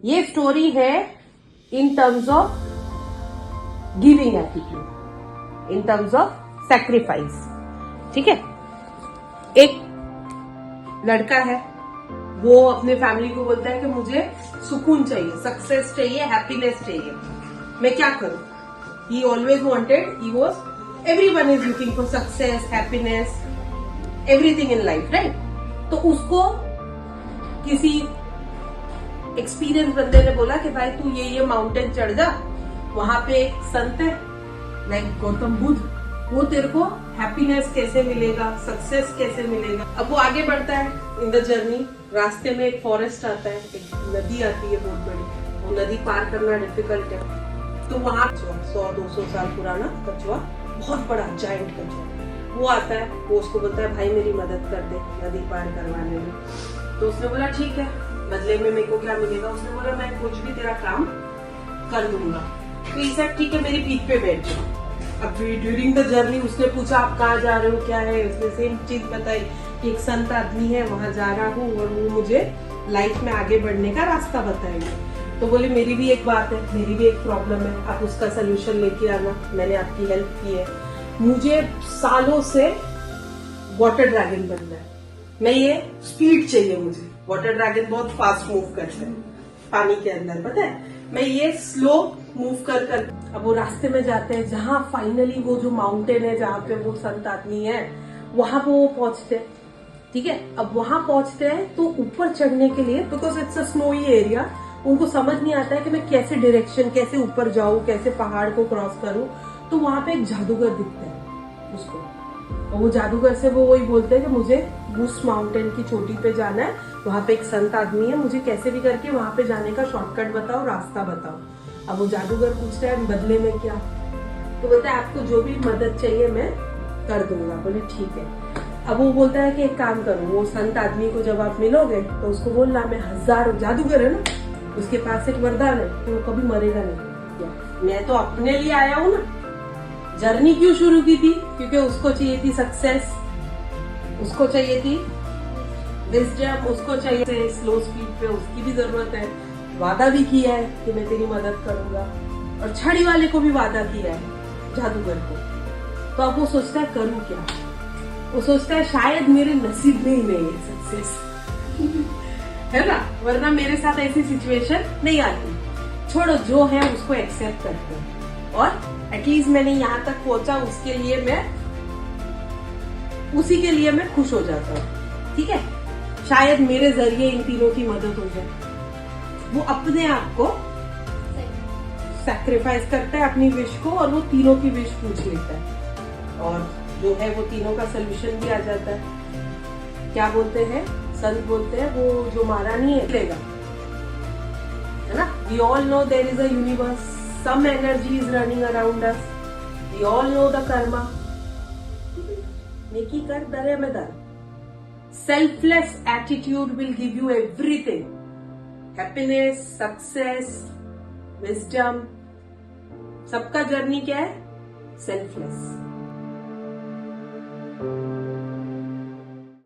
ये स्टोरी है in terms of giving attitude, in terms of sacrifice. ठीक है, एक लड़का है, वो अपने फैमिली को बोलता है कि मुझे सुकून चाहिए, सक्सेस चाहिए, हैप्पीनेस चाहिए, मैं क्या करूं? ही always wanted, he was, everyone is looking for success, happiness, everything in life, right? तो उसको किसी एक्सपीरियंस बंदे ने बोला कि भाई तू ये माउंटेन चढ़ जा, वहां पे एक संत है लाइक गौतम बुद्ध, वो तेरे को हैप्पीनेस कैसे मिलेगा, सक्सेस कैसे मिलेगा। अब वो आगे बढ़ता है इन द जर्नी, रास्ते में एक फॉरेस्ट आता है, एक नदी आती है बहुत बड़ी, वो नदी पार करना डिफिकल्ट है। तो वहां 100-200 साल पुराना कछुआ, बहुत बड़ा जायंट कछुआ, वो आता है, वो उसको बोलता है भाई मेरी मदद कर दे नदी पार करवाने में। तो उसने बोला ठीक है, बदले में मेरे को क्या मिलेगा? उसने बोला मैं कुछ भी तेरा काम कर दूंगा। तो ये सब ठीक है, मेरी पीठ पे बैठ जाओ। अब ड्यूरिंग द जर्नी उसने पूछा आप कहाँ जा रहे हो, क्या है? उसने सेम चीज बताई कि एक संत आदमी है, वहां जा रहा हूँ और वो मुझे लाइफ में आगे बढ़ने का रास्ता बताएंगे। तो बोले मेरी भी एक बात है, मेरी भी एक प्रॉब्लम है, आप उसका सोल्यूशन लेके आना, मैंने आपकी हेल्प की है। मुझे सालों से वाटर ड्रैगन बनना है, मैं ये स्पीड चाहिए मुझे, वाटर ड्रैगन बहुत फास्ट मूव करते हैं पानी के अंदर, पता है, मैं ये स्लो मूव कर। अब वो रास्ते में जाते हैं, जहां फाइनली वो जो माउंटेन है जहाँ पे वो संत आदमी है, वहां पे वो पहुंचते हैं। ठीक है, अब वहां पहुंचते हैं तो ऊपर चढ़ने के लिए, because it's a snowy area, उनको समझ नहीं आता है कि मैं कैसे डायरेक्शन, कैसे ऊपर जाऊं, कैसे पहाड़ को क्रॉस करूं। तो वहां पे एक जादूगर दिखता है उसको, और वो जादूगर से वो वही बोलते हैं कि मुझे उस माउंटेन की चोटी पे जाना है, वहां पे एक संत आदमी है, मुझे कैसे भी करके वहां पे जाने का शॉर्टकट बताओ, रास्ता बताओ। अब वो जादूगर पूछता है बदले में क्या? तो बोलता है आपको जो भी मदद चाहिए मैं कर दूंगा। बोले ठीक है। अब वो बोलता है कि एक काम करो, वो संत आदमी को जब आप मिलोगे तो उसको बोलना मैं 1000, जादूगर है ना, उसके पास एक वरदान है कि वो कभी मरेगा नहीं। मैं तो अपने लिए आया हूँ ना, जर्नी क्यों शुरू की थी? क्योंकि उसको चाहिए थी सक्सेस, उसको चाहिए थी विजडम, उसको चाहिए स्लो स्पीड पे, उसकी भी जरूरत है। वादा भी किया है कि मैं तेरी मदद करूंगा, और छड़ी वाले को भी वादा किया है, जादूगर को। तो अब वो सोचता है करूं क्या? वो सोचता है शायद मेरे नसीब में ही नहीं है सक्सेस, है ना, वरना मेरे साथ ऐसी सिचुएशन नहीं आती। छोड़ो, जो है उसको एक्सेप्ट करते हैं, और एटलीस्ट मैंने यहाँ तक पहुंचा, उसके लिए मैं, उसी के लिए मैं खुश हो जाता हूँ। ठीक है, शायद मेरे जरिए इन तीनों की मदद हो जाए। वो अपने आप को सैक्रिफाइस करता है अपनी विश को, और वो तीनों की विश पूछ लेता है, और जो है वो तीनों का सोल्यूशन भी आ जाता है। क्या बोलते हैं संत? बोलते हैं वो जो मारा नहीं है लेगा, है ना। We all know there is a universe, some energy is running around us, we all know the karma. नेकी कर, दरे में दर। Selfless attitude will give you everything. Happiness, success, wisdom. सबका जर्नी क्या है? Selfless.